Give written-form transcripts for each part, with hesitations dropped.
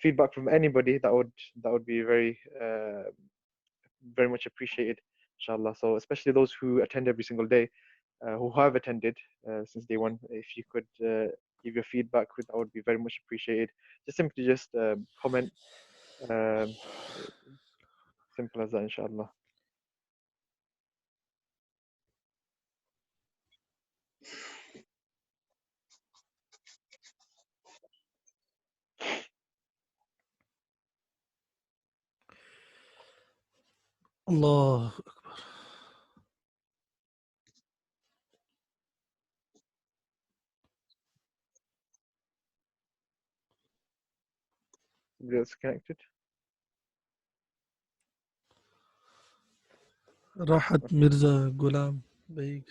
feedback from anybody, that would be very very much appreciated, inshallah. So especially those who attend every single day, who have attended since day one, if you could give your feedback, that would be very much appreciated. Just comment, um, simple as that, inshallah. Allah Akbar. Somebody else connected? Rahat Okay. Mirza Ghulam Beg.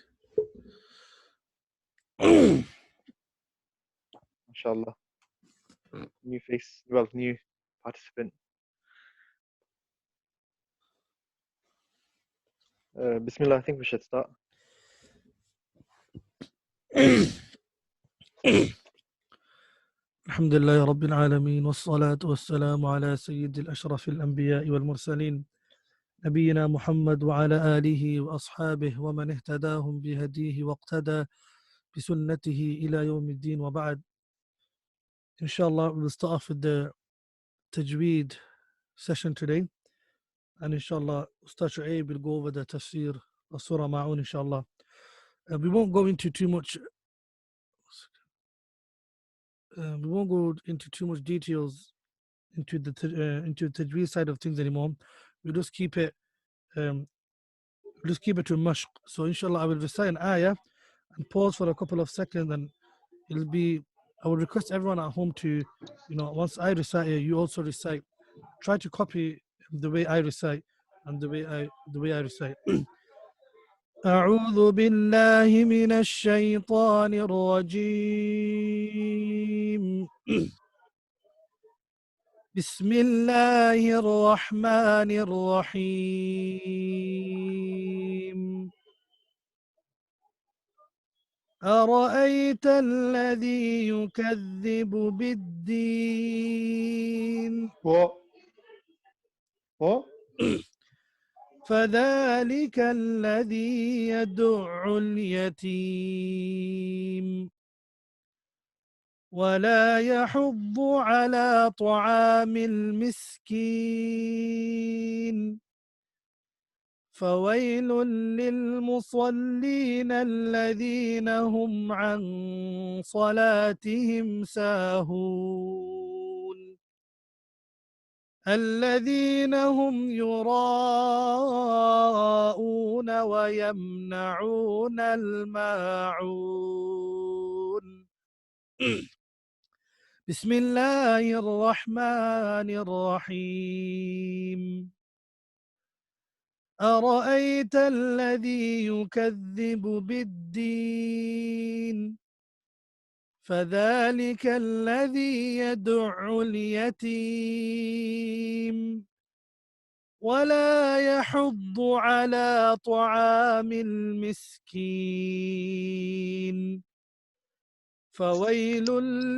Inshallah. New face, well, new participant. Bismillah, I think we should start. الحمد لله رب العالمين والصلاة والسلام على سيد الأشرف الأنبياء والمرسلين نبينا محمد وعلى آله وأصحابه ومن اهتداهم بهديه واقتدى بسنته إلى يوم الدين وبعد. Inshallah, we'll start off with the Tajweed session today, and inshallah Ustadh Shuaib will go over the Tafsir of Surah Ma'un, inshallah. We won't go into too much details into the Tajweed side of things anymore. We'll just keep it to mashq. So inshallah I will recite an ayah and pause for a couple of seconds, and I will request everyone at home to, once I recite it, you also recite. Try to copy the way I recite and the way I recite. أعوذ بالله من الشيطان الرجيم. بسم الله الرحمن الرحيم. أرأيت الذي يكذب بالدين فذلك الذي يدع اليتيم ولا يحض على طعام المسكين فويل للمصلين الذين هم عن صلاتهم ساهون الذين هم يراءون ويمنعون الماعون. بسم الله الرحمن الرحيم. أرأيت الذي يكذب بالدين فذلك الذي يدع اليتيم ولا يحض على طعام المسكين فويل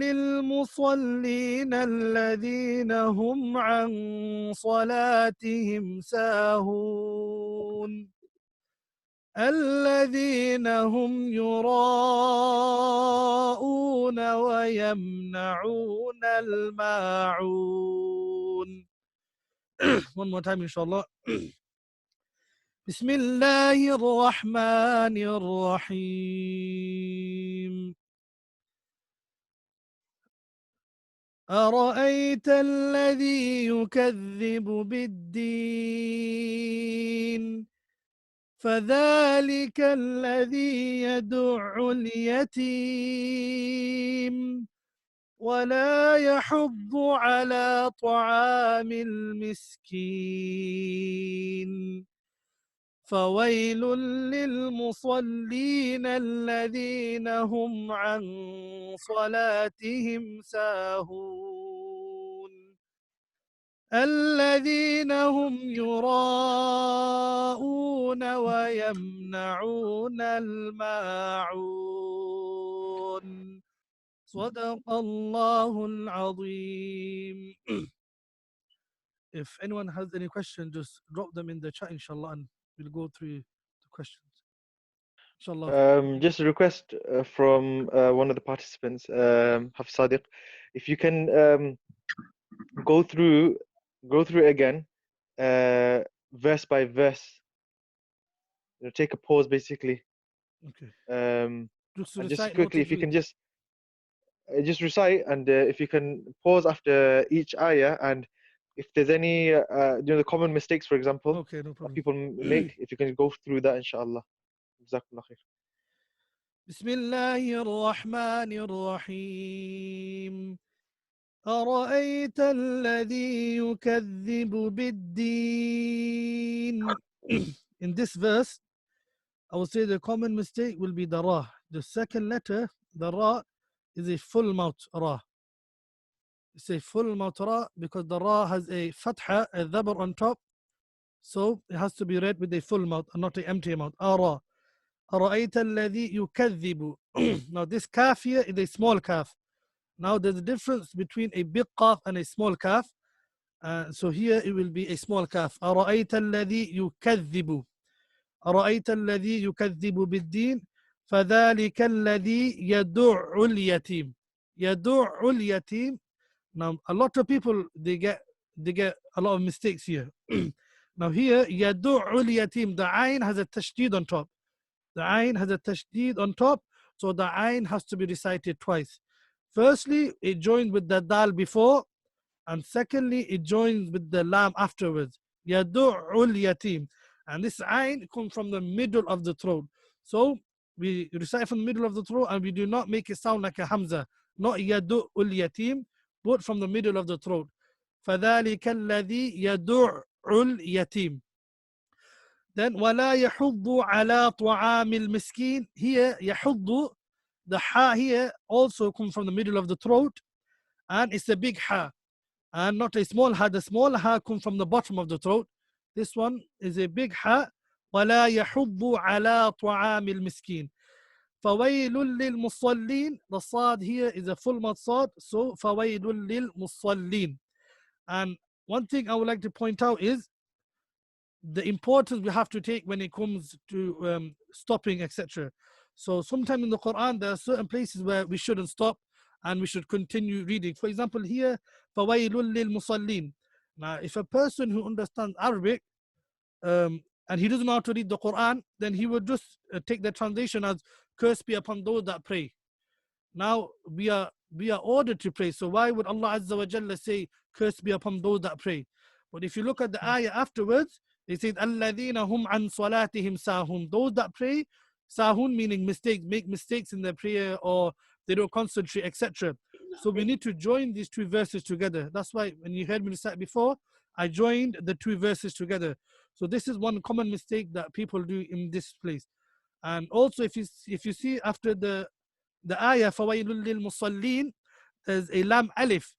للمصلين الذين هم عن صلاتهم ساهون الذين هم يراءون ويمنعون الماعون. One more time inshallah. بسم الله الرحمن الرحيم. أرأيت الذي يكذب بالدين فذلك الذي يدع اليتيم ولا يحض على طعام المسكين فويل للمصلين الذين هم عن صلاتهم ساهون الذين هم يراءون ويمنعون الماعون. صدق الله العظيم. If anyone has any question, just drop them in the chat, inshallah, and we'll go through the questions. Inshallah. Just a request from one of the participants, Hafiz Sadiq, if you can go through it again, verse by verse. Take a pause, basically. Okay. And just recite, quickly, if you can just recite, and if you can pause after each ayah, and if there's any the common mistakes, for example, okay, no that problem. people make, if you can go through that, inshallah. Jazakallah khair. بسم الله الرحمن الرحيم أرأيت الذي يكذب بالدين. In this verse, I would say the common mistake will be the ra. The second letter, the ra, is a full mouth ra. It's a full mouth ra because the ra has a fatha, a dhabar on top. So it has to be read with a full mouth and not an empty mouth. Ara. أرأيت الذي يكذب. Now this kaf here is a small kaf. Now there's a difference between a big kaf and a small kaf. So here it will be a small kaf. أرأيت الذي يكذب. أرأيت الذي يكذب بالدين فذلك الذي يدع اليتيم. يدع اليتيم. Now a lot of people they get a lot of mistakes here. Now here يدع اليتيم, the ayn has a tashdid on top. The ayn has a tashdid on top, so the ayn has to be recited twice. Firstly, it joins with the dal before, and secondly, it joins with the lam afterwards. Yadu'ul yatim. And this ayn comes from the middle of the throat. So we recite from the middle of the throat and we do not make it sound like a hamza. Not yadu'ul yatim, but from the middle of the throat. فَذَلِكَ الَّذِي يَدُعُّ الْيَتِيمِ. Then وَلَا يَحُضُّ عَلَى طَعَامِ الْمِسْكِينِ. Here, يَحُضُّ, the ha here also comes from the middle of the throat, and it's a big ha, and not a small ha. The small ha comes from the bottom of the throat. This one is a big ha. وَلَا يَحُضُّ عَلَى طَعَامِ الْمِسْكِينِ. فَوَيْلٌ لِلْمُصَلِّينَ. The sad here is a full mad sad, so فَوَيْلٌ لِلْمُصَلِّينَ. And one thing I would like to point out is the importance we have to take when it comes to stopping, etc. So sometimes in the Quran there are certain places where we shouldn't stop and we should continue reading. For example, here فَوَيْلٌ لِلْمُصَلِّينَ. Now if a person who understands Arabic and he doesn't know how to read the Quran, then he would just take the translation as curse be upon those that pray. Now we are ordered to pray, so why would Allah Azza wa Jalla say curse be upon those that pray? But if you look at the ayah afterwards, they say الَّذِينَ هُمْ عَنْ صَلَاتِهِمْ سَاهُونَ. Those that pray, sahun meaning mistakes, make mistakes in their prayer, or they don't concentrate, etc. So we need to join these two verses together. That's why when you heard me recite before, I joined the two verses together. So this is one common mistake that people do in this place. And also if you see after the ayah فَوَيْلٌ لِلْمُصَلِّينَ, there's a lam alif.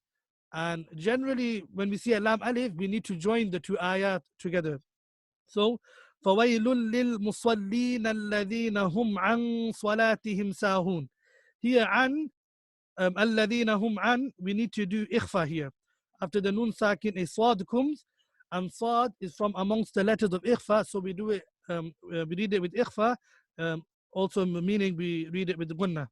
And generally when we see a lam alif, we need to join the two ayat together. So فَوَيْلٌ لِلْمُصَلِّينَ الَّذِينَ هُمْ عَنْ صَلَاتِهِمْ سَاهُونَ. Here عن الَّذِينَ هُمْ عَنْ, we need to do ikhfa here. After the nun sakin, a sad comes, and sad is from amongst the letters of ikhfa, so we do it, we read it with ikhfa, also meaning we read it with gunnah.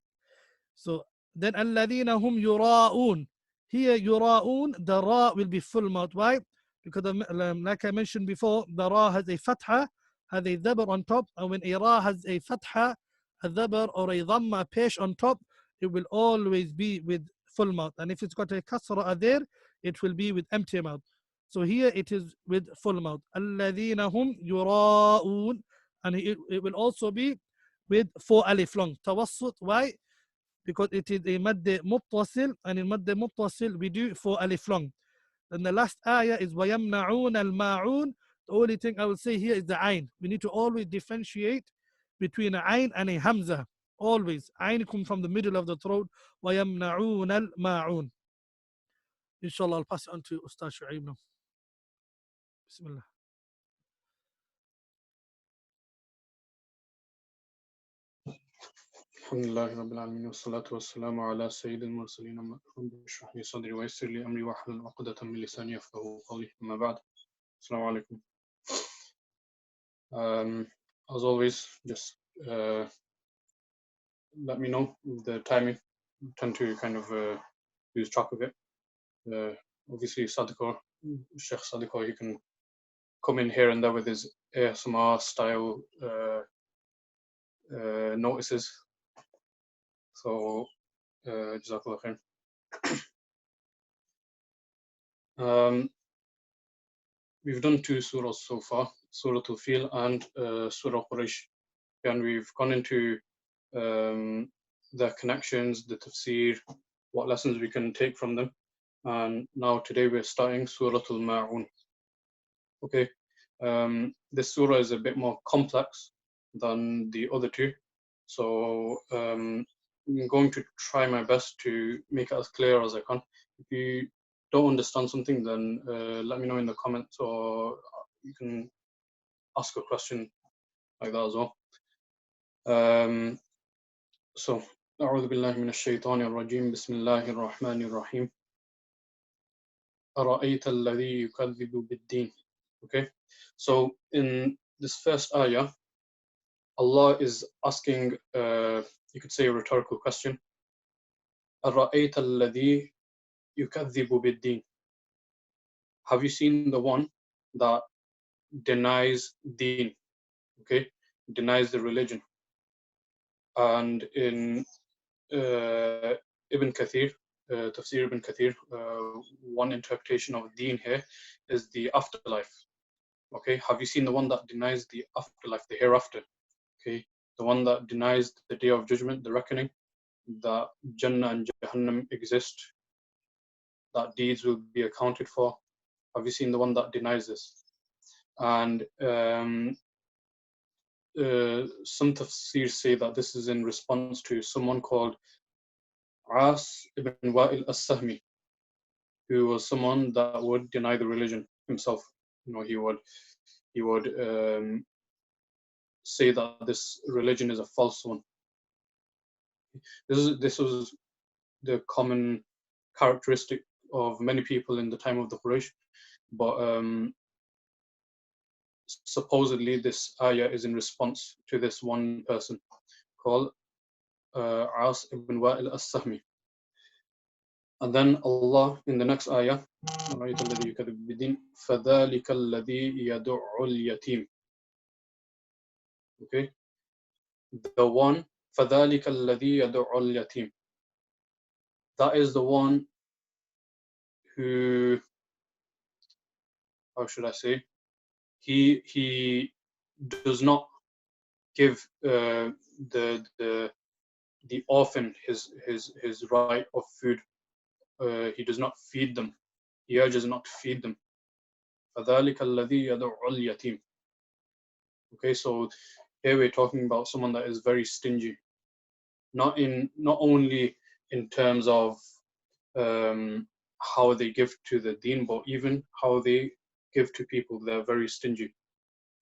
So then الَّذِينَ هُمْ يُرَاءُونَ. Here يُرَاءُونَ, the ra will be full mouth. Why? Because like I mentioned before, the ra has a fatha, has a dhabar on top, and when a ra has a fatha, a dhabar or a dhamma pesh on top, it will always be with full mouth. And if it's got a kasra there, it will be with empty mouth. So here it is with full mouth. الَّذِينَ هُمْ يُرَاءُونَ. And it will also be with 4 alif long. Tawassut. Why? Because it is a madde muttasil, and in madde muttasil we do 4 alif long. Then the last ayah is وَيَمْنَعُونَ الْمَاعُونَ. The only thing I will say here is the ayn. We need to always differentiate between an ayn and a hamza. Always. Ayn comes from the middle of the throat. وَيَمْنَعُونَ الْمَاعُونَ. Inshallah, I'll pass it on to Ustadh Shuaib now. Bismillah. Alhamdulillah Rabbil Alameen wassalatu wassalamu ala Sayyidil Mursaleen Rabbi shrah li sadri wa yassir li amri wahlul 'uqdatan min lisani yafqahu qawli. Amma ba'd. Assalamu alaikum. As always, just let me know the timing. I tend to kind of lose track of it. Obviously, Sadikur, Sheikh Sadikur, he can come in here and there with his ASMR style notices. So, Jazakallah khair. We've done two surahs so far, Surah Al-Fil and Surah Quraysh, and we've gone into their connections, the tafsir, what lessons we can take from them. And now today we're starting Surah Al-Ma'un. Okay, this surah is a bit more complex than the other two, so I'm going to try my best to make it as clear as I can. If you don't understand something, then let me know in the comments, or you can ask a question like that as well. So, أعوذ بالله من الشيطان الرجيم بسم الله الرحمن الرحيم أرأيت الذي يكذب بالدين. Okay, so in this first ayah, Allah is asking, you could say, a rhetorical question. أرأيت الذي يكذب بالدين. Have you seen the one that denies deen? Okay, denies the religion. And in Ibn Kathir, Tafsir Ibn Kathir, one interpretation of deen here is the afterlife. Okay, have you seen the one that denies the afterlife, the hereafter? Okay, the one that denies the day of judgment, the reckoning, that Jannah and Jahannam exist, that deeds will be accounted for. Have you seen the one that denies this? And some tafsirs say that this is in response to someone called As ibn Wa'il as-Sahmi, who was someone that would deny the religion himself. You know, he would say that this religion is a false one. This was the common characteristic of many people in the time of the Quraysh, but supposedly this ayah is in response to this one person called As ibn Wa'il as-Sahmi. And then Allah in the next ayah, فَذَلِكَ الَّذِي يَدُعُّ الْيَتِيمِ. Okay, the one, فَذَلِكَ الَّذِي يَدُعُّ الْيَتِيمِ. That is the one who, how should I say, he does not give the orphan his right of food. He does not feed them. He urges not to feed them. فَذَلِكَ الَّذِي يَدُعُّ الْيَتِيمِ. Okay, so here we're talking about someone that is very stingy. Not only in terms of how they give to the deen, but even how they give to people. They're very stingy.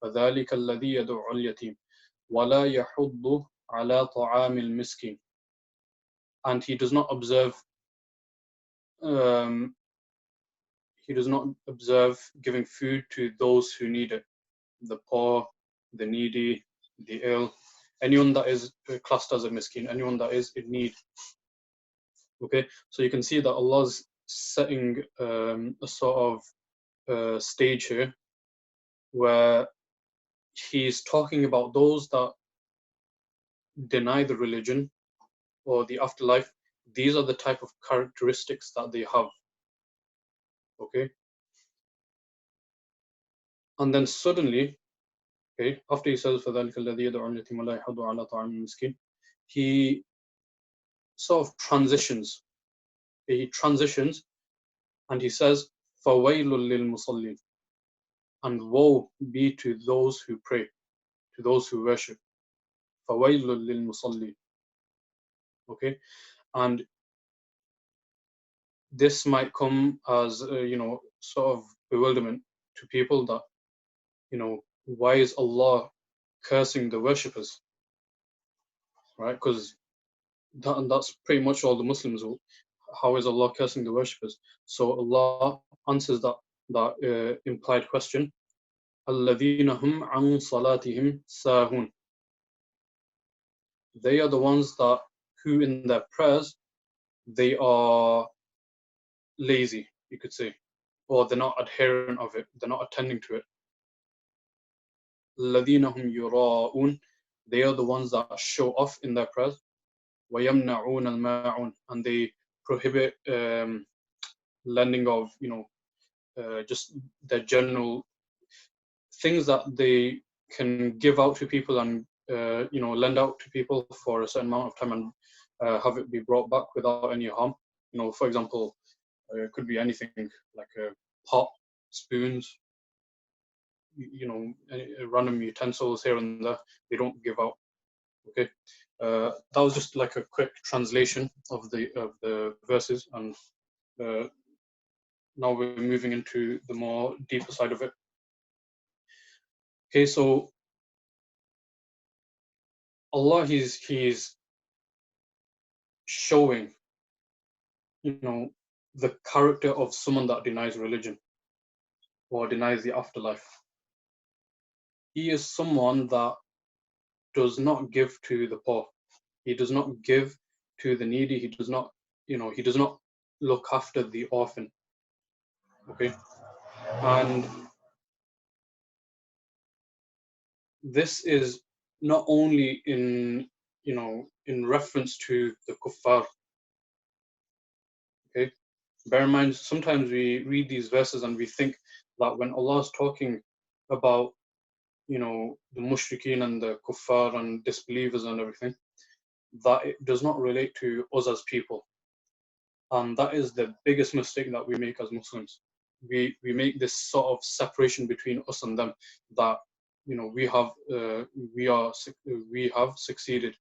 فَذَلِكَ الَّذِي يَدُعُّ الْيَتِيمِ وَلَا يَحُضُّ عَلَى طَعَامِ الْمِسْكِينِ. And he does not observe giving food to those who need it, the poor, the needy, the ill, anyone that is classed as a miskin, anyone that is in need. Okay, so you can see that Allah's setting a sort of stage here where He's talking about those that deny the religion or the afterlife. These are the type of characteristics that they have. Okay, and then suddenly, okay, after he says فَذَلِكَ الَّذِي يَدْعُ الْيَتِيمَ وَلَا يَحُضُّ عَلَى طَعَامِ الْمِسْكِينِ, he sort of transitions. He transitions and he says فَوَيْلٌ لِلْمُصَلِّينَ, and woe be to those who pray, to those who worship. فَوَيْلٌ لِلْمُصَلِّينَ. Okay, and this might come as sort of bewilderment to people that, why is Allah cursing the worshippers, right? Because that's pretty much all the Muslims. How is Allah cursing the worshippers? So Allah answers that implied question. الَّذِينَ هُمْ عَنْ صَلَاتِهِمْ سَاهُونَ. They are the ones that who in their prayers they are lazy, you could say, or they're not adherent of it, they're not attending to it. الَّذِينَ هُمْ يُرَاءُونَ. They are the ones that show off in their prayers. وَيَمْنَعُونَ الْمَاعُونَ. And they prohibit lending of, just the general things that they can give out to people and lend out to people for a certain amount of time and have it be brought back without any harm. For example, it could be anything like a pot, spoons, random utensils here and there. They don't give out. Okay, that was just like a quick translation of the verses, and now we're moving into the more deeper side of it. Okay, so Allah, he's showing, the character of someone that denies religion or denies the afterlife. He is someone that does not give to the poor. He does not give to the needy. He does not look after the orphan. Okay, and this is not only in reference to the kuffar. Okay, bear in mind, sometimes we read these verses and we think that when Allah is talking about the mushrikeen and the kuffar and disbelievers and everything, that it does not relate to us as people. And that is the biggest mistake that we make as Muslims. We make this sort of separation between us and them, that we have succeeded.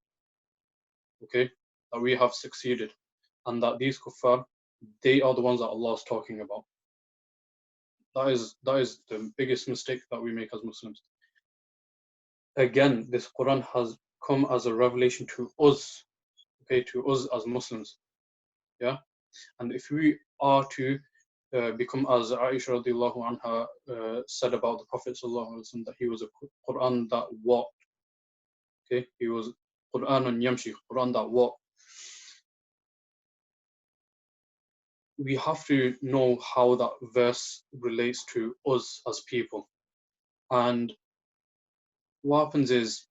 Okay, that we have succeeded, and that these kuffar, they are the ones that Allah is talking about. That is the biggest mistake that we make as Muslims. Again, this Quran has come as a revelation to us, okay, to us as Muslims. Yeah, and if we are to become, as Aisha radiallahu anha said about the Prophet sallallahu alaihi wasallam, that he was a Quran that walked. Okay, he was Quran and Yamshi, Quran that walked. We have to know how that verse relates to us as people. And what happens is,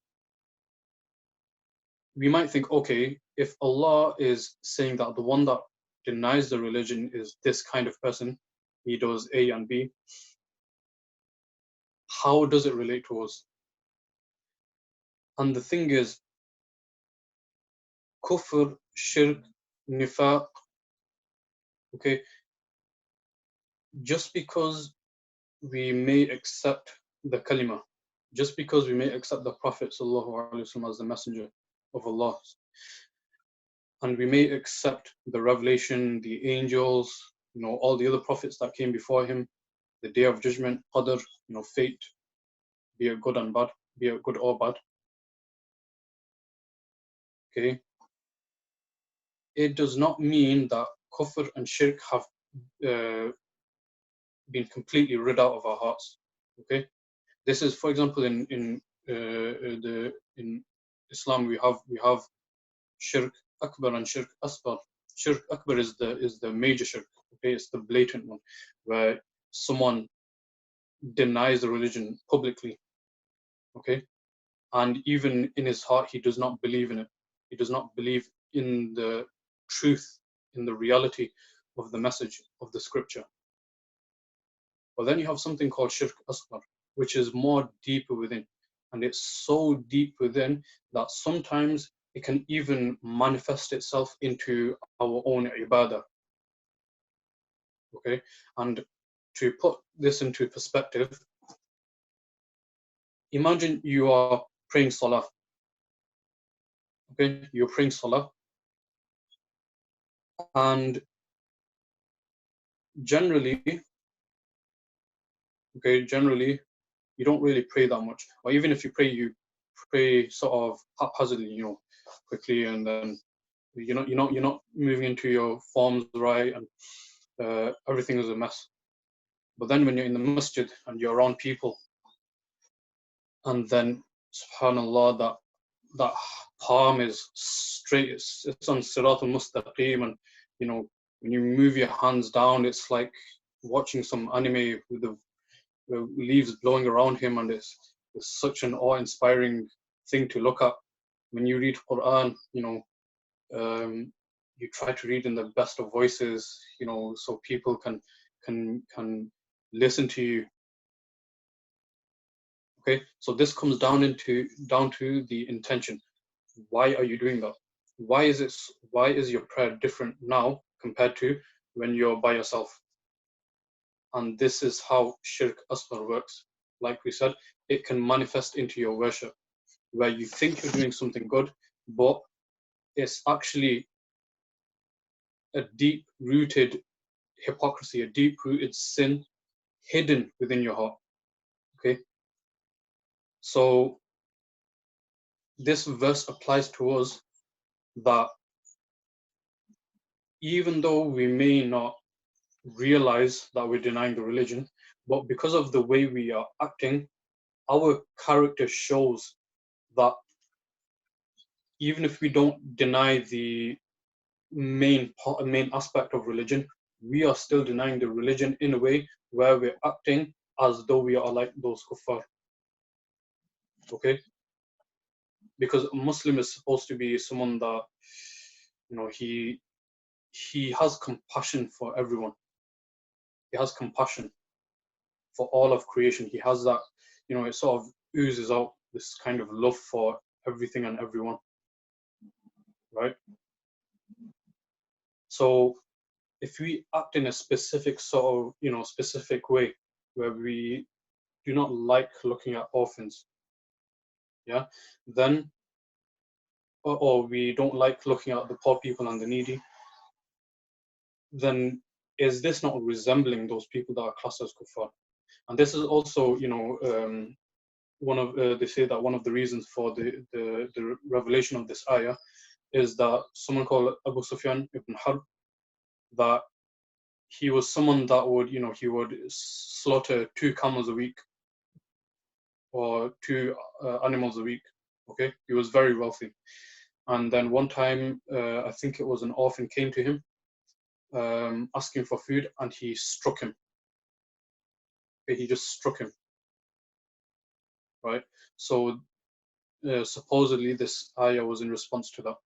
we might think, okay, if Allah is saying that the one that denies the religion is this kind of person, he does A and B, how does it relate to us? And the thing is, kufr, shirk, nifaq, okay, just because we may accept the kalima, just because we may accept the Prophet ﷺ as the messenger of Allah, and we may accept the revelation, the angels, all the other prophets that came before him, the day of judgment, qadr, fate, be it good and bad, be it good or bad. Okay, it does not mean that kufr and shirk have been completely rid out of our hearts. Okay, this is, for example, in Islam we have shirk akbar and shirk asghar. Shirk akbar is the major shirk. Okay, it's the blatant one, where someone denies the religion publicly. Okay, and even in his heart he does not believe in it. He does not believe in the truth, in the reality of the message of the scripture. But then you have something called shirk asghar, which is more deeper within, and it's so deep within that sometimes it can even manifest itself into our own ibadah. Okay, and to put this into perspective, imagine you are praying salah. Okay, you're praying salah, and generally you don't really pray that much, or even if you pray sort of haphazardly, quickly, and then You're not moving into your forms right, and everything is a mess. But then when you're in the masjid and you're around people, and then subhanallah, that palm is straight, it's on Sirat al-Mustaqim, and when you move your hands down, it's like watching some anime with the leaves blowing around him, and it's such an awe-inspiring thing to look at. When you read Quran, you try to read in the best of voices, so people can listen to you. Okay, so this comes down to the intention. Why are you doing that? Why is your prayer different now compared to when you're by yourself? And this is how shirk asghar works. Like we said, it can manifest into your worship, where you think you're doing something good, but it's actually a deep-rooted hypocrisy, a deep-rooted sin hidden within your heart. Okay, so this verse applies to us, that even though we may not realize that we're denying the religion, but because of the way we are acting, our character shows that even if we don't deny the main aspect of religion, we are still denying the religion in a way where we're acting as though we are like those kuffar. Okay, because a Muslim is supposed to be someone that he has compassion for everyone. He has compassion for all of creation. He has that, it sort of oozes out this kind of love for everything and everyone, right? So if we act in a specific sort of, specific way, where we do not like looking at orphans, yeah, then, or we don't like looking at the poor people and the needy, then is this not resembling those people that are classed as kuffar? And this is also, one of they say that one of the reasons for the revelation of this ayah is that someone called Abu Sufyan ibn Harb, that he was someone that would, he would slaughter 2 camels a week, or 2 animals a week. Okay, he was very wealthy. And then one time, I think it was an orphan came to him, asking for food, and he struck him. Okay, he just struck him, right? So supposedly this ayah was in response to that.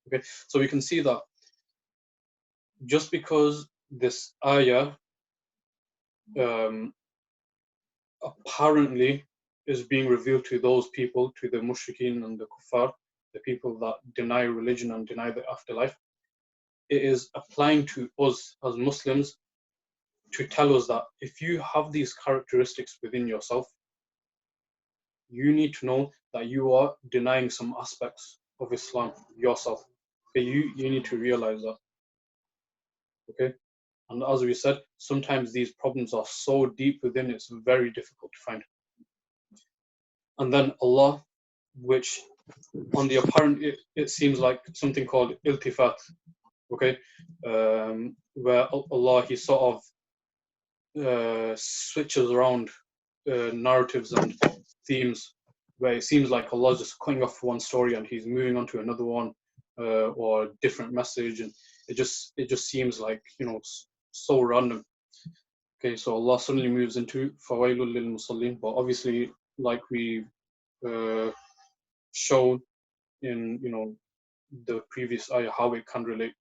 Okay, so we can see that just because this ayah apparently is being revealed to those people, to the mushrikeen and the kuffar, the people that deny religion and deny the afterlife, it is applying to us as Muslims to tell us that if you have these characteristics within yourself, you need to know that you are denying some aspects of Islam yourself. Okay, you need to realize that. Okay, and as we said, sometimes these problems are so deep within, it's very difficult to find. And then Allah, which on the apparent, it seems like something called iltifat, okay, where Allah, he sort of switches around narratives and themes, where it seems like Allah is just cutting off one story and he's moving on to another one, or a different message, and it just seems like, so random. Okay, so Allah suddenly moves into fawailul lil musallin, but obviously, like we showed in the previous ayah, how it can relate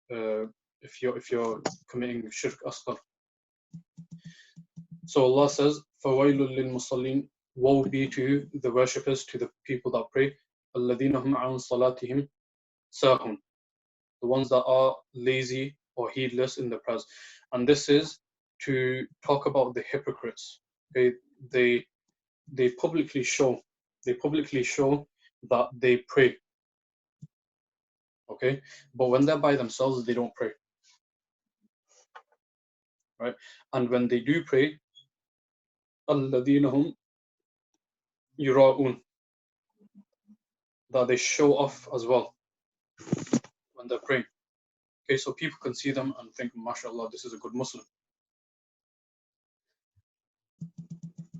if you're committing shirk asghar. So Allah says, fawailul lil musallin, woe be to the worshippers, to the people that pray, alladhina hum an salatihim sahun, the ones that are lazy or heedless in the prayers. And this is to talk about the hypocrites. Okay, they publicly show that they pray. Okay, but when they're by themselves, they don't pray. Right, and when they do pray, alladhina hum yura'un, that they show off as well. when they're praying. Okay, so people can see them and think, mashallah, this is a good Muslim.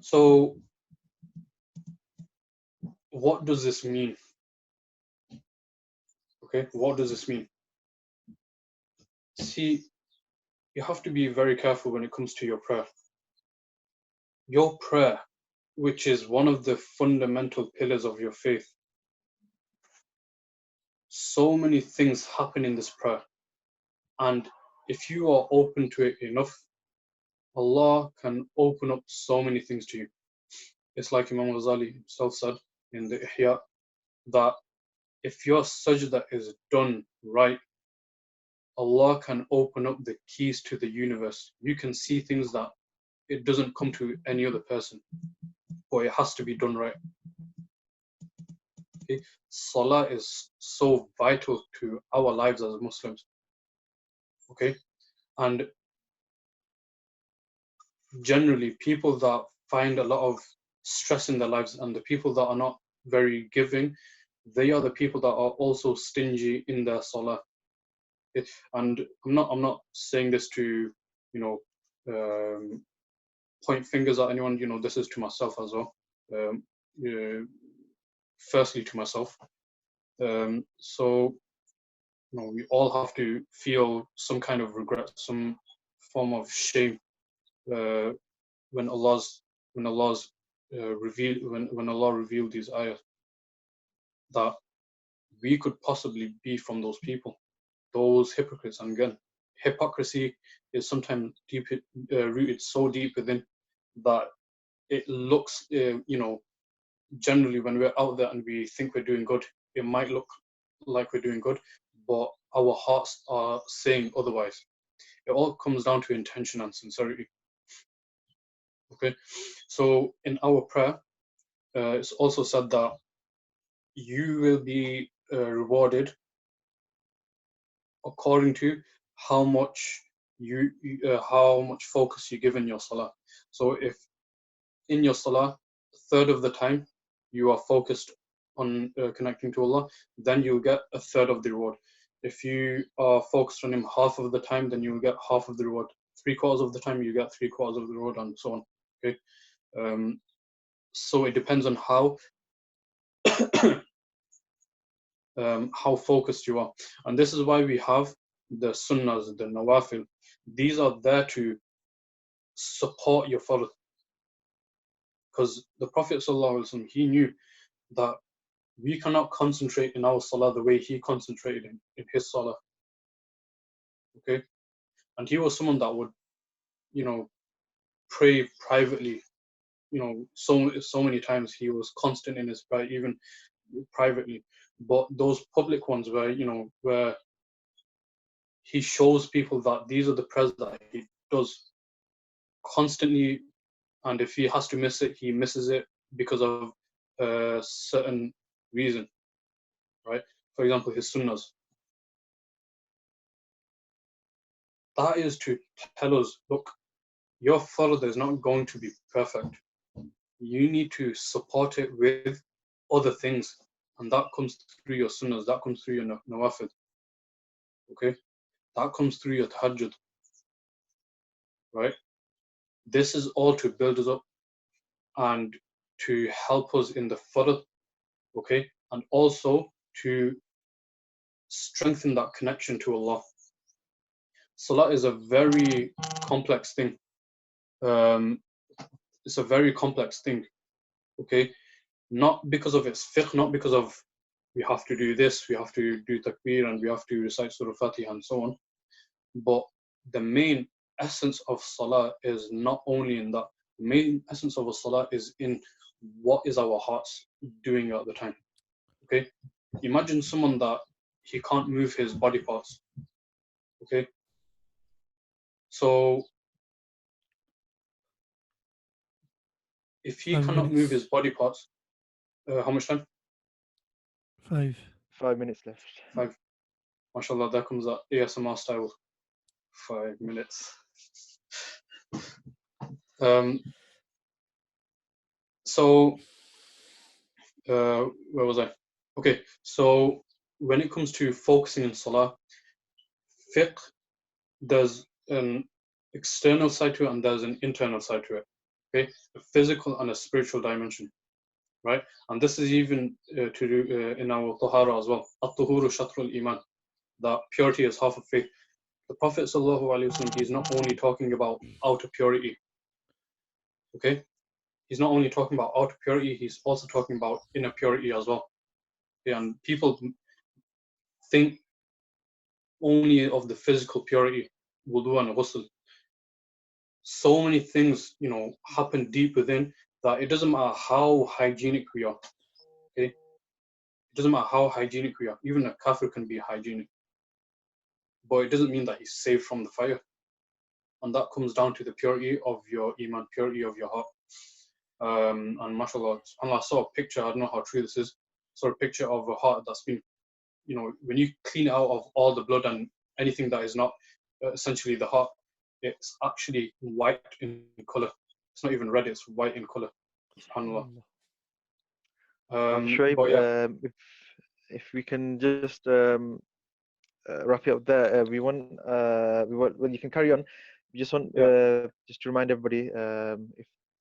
So what does this mean? Okay, what does this mean? See, you have to be very careful when it comes to your prayer. Your prayer, which is one of the fundamental pillars of your faith, so many things happen in this prayer. And if you are open to it enough, Allah can open up so many things to you. It's like Imam Ghazali himself said in the Ihya, that if your sajda is done right, Allah can open up the keys to the universe. You can see things that it doesn't come to any other person, but it has to be done right. Okay? Salah is so vital to our lives as Muslims. Okay? And generally, people that find a lot of stress in their lives and the people that are not very giving, they are the people that are also stingy in their salah. And I'm not saying this to, point fingers at anyone. This is to myself as well. Firstly, to myself. So we all have to feel some kind of regret, some form of shame when Allah revealed these ayahs, that we could possibly be from those people, those hypocrites. And again, hypocrisy is sometimes rooted so deep within that it looks, generally when we're out there and we think we're doing good, it might look like we're doing good, but our hearts are saying otherwise. It all comes down to intention and sincerity. Okay, so in our prayer, it's also said that you will be rewarded according to how much how much focus you give in your salah. So if in your salah, a third of the time you are focused on connecting to Allah, then you'll get a third of the reward. If you are focused on Him half of the time, then you will get half of the reward. 3/4 of the time, you get 3/4 of the reward, and so on. Okay, so it depends on how focused you are, and this is why we have the sunnahs, the nawafil. These are there to support your fard, because the Prophet ﷺ, he knew that we cannot concentrate in our salah the way he concentrated in his salah. Okay, and he was someone that would, pray privately. So many times he was constant in his prayer, even privately. But those public ones where he shows people that these are the prayers that he does constantly, and if he has to miss it, he misses it because of a certain reason, right? For example, his sunnahs. That is to tell us, look, your fard is not going to be perfect. You need to support it with other things, and that comes through your sunnahs, that comes through your nawafid. Okay, that comes through your tahajjud, right? This is all to build us up and to help us in the fard, okay, and also to strengthen that connection to Allah. Salah is a very complex thing. It's a very complex thing, okay? Not because of its fiqh, not because of we have to do this, we have to do takbir, and we have to recite Surah Fatiha and so on. But the main essence of salah is not only in that. The main essence of a salah is in what is our hearts doing at the time. Okay? Imagine someone that he can't move his body parts. Okay? So if he 5 cannot move minutes. his body parts, how much time? 5. 5 minutes left. 5. MashaAllah, there comes that ASMR style. 5 minutes. So where was I? Okay, so when it comes to focusing in salah, fiqh, there's an external side to it and there's an internal side to it. Okay, a physical and a spiritual dimension, right? And this is even to do in our tahara as well. At-tuhuru shatrul iman, that purity is half of faith. The Prophet sallallahu alaihi wasallam, he's not only talking about outer purity. Okay, he's not only talking about outer purity, he's also talking about inner purity as well. Okay? And people think only of the physical purity, wudu and ghusl. So many things, happen deep within that it doesn't matter how hygienic we are. Okay, it doesn't matter how hygienic we are. Even a kafir can be hygienic, but it doesn't mean that he's saved from the fire. And that comes down to the purity of your iman, purity of your heart. And mashallah, I saw a picture, I don't know how true this is, saw a picture of a heart that's been, when you clean it out of all the blood and anything that is not essentially the heart, it's actually white in color. It's not even red, it's white in color. SubhanAllah. Shuaib, But yeah, if we can just wrap it up there, well, you can carry on. We just want just to remind everybody,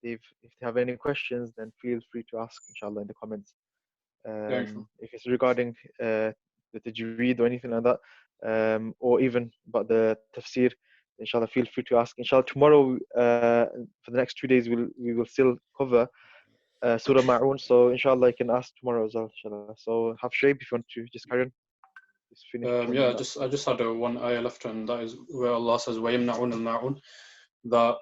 if they have any questions, then feel free to ask, inshallah, in the comments. yeah, sure. If it's regarding the tajweed or anything like that, or even about the tafsir, inshallah, feel free to ask. Inshallah, tomorrow, for the next 2 days, we will still cover Surah Ma'un. So inshallah, you can ask tomorrow as well, inshallah. So have Shuaib, if you want to just carry on. Just finish Yeah, that. I just had one ayah left, and that is where Allah says, وَيَمْنَعُونَ الْمَاعُونَ, that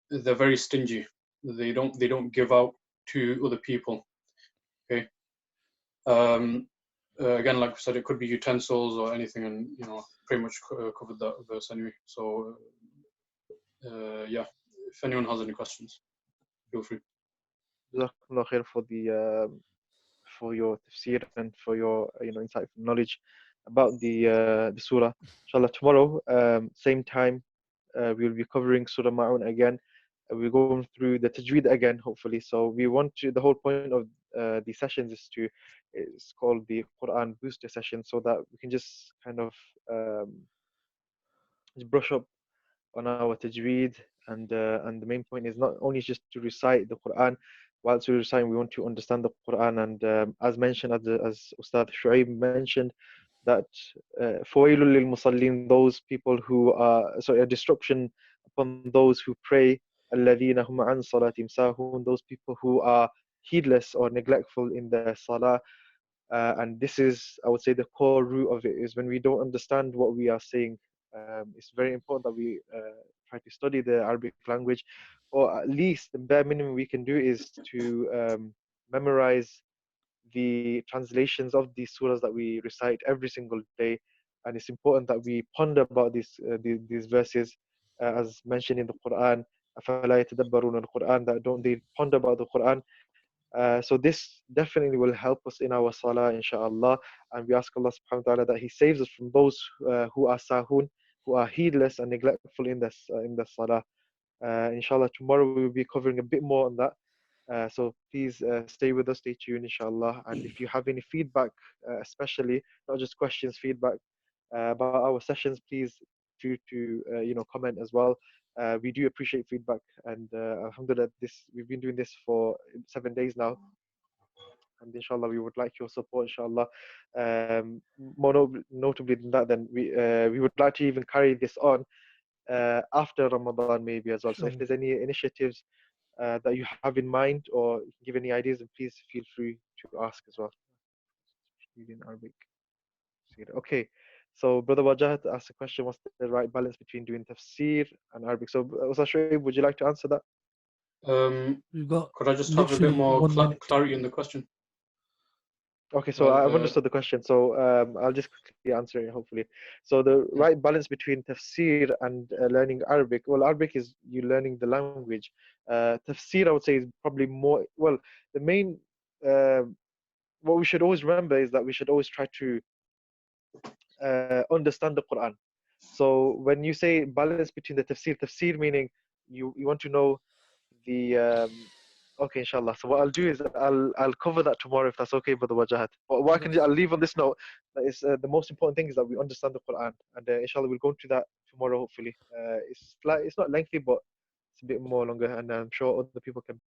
they're very stingy. They don't give out to other people. Okay. Again, like we said, it could be utensils or anything, and pretty much covered that verse anyway. So yeah, if anyone has any questions, feel free. Jazakumullah khair for your tafsir and for your insightful knowledge about the surah. Inshallah, tomorrow, same time, we'll be covering Surah Ma'un again. We're going through the tajweed again, hopefully. So we want to. The whole point of the sessions it's called the Quran booster session, so that we can just kind of just brush up on our tajweed, and the main point is not only just to recite the Quran. Whilst we're reciting, we want to understand the Quran, and as mentioned, as Ustadh Shuaib mentioned, that فَوَيْلٌ لِلْمُصَلِّينَ, those people who are, sorry, a destruction upon those who pray, الَّذِينَ هُمْ عَنْ صَلَاتِهِمْ سَاهُونَ, those people who are heedless or neglectful in their salah. And this is, I would say, the core root of it is when we don't understand what we are saying. It's very important that we try to study the Arabic language, or at least the bare minimum we can do is to memorize the translations of these surahs that we recite every single day. And it's important that we ponder about these verses, as mentioned in the Quran. أَفَلَا يَتَدَبَّرُونَ الْقُرْآنَ, that don't they ponder about the Quran. So this definitely will help us in our salah, inshallah. And we ask Allah subhanahu wa ta'ala that He saves us from those who are sahun, who are heedless and neglectful in the salah. Inshallah, tomorrow we will be covering a bit more on that. So please stay with us, stay tuned, inshallah. And if you have any feedback, especially not just questions, feedback about our sessions, please feel to comment as well. We do appreciate feedback, and alhamdulillah, we've been doing this for 7 days now, and inshallah we would like your support, inshallah. More notably than that, then we would like to even carry this on after Ramadan maybe as well. So if there's any initiatives that you have in mind, or you can give any ideas, then please feel free to ask as well. In Arabic. Okay, so Brother Wajah asked a question: what's the right balance between doing tafsir and Arabic? So, Ustadh Shuaib, would you like to answer that? We've got Could I just have a bit literally more 1 minute. clarity in the question? Okay, so I've understood the question. So I'll just quickly answer it, hopefully. So the right balance between tafsir and learning Arabic. Well, Arabic is you learning the language. Tafsir, I would say, is probably more. Well, the main what we should always remember is that we should always try to understand the Quran. So when you say balance between the tafsir meaning you want to know the Okay, inshallah. So what I'll do is I'll cover that tomorrow if that's okay, Brother Wajahat. But what I can do, I'll leave on this note. That is the most important thing is that we understand the Quran, and inshallah we'll go into that tomorrow. Hopefully, it's not lengthy, but it's a bit more longer, and I'm sure other people can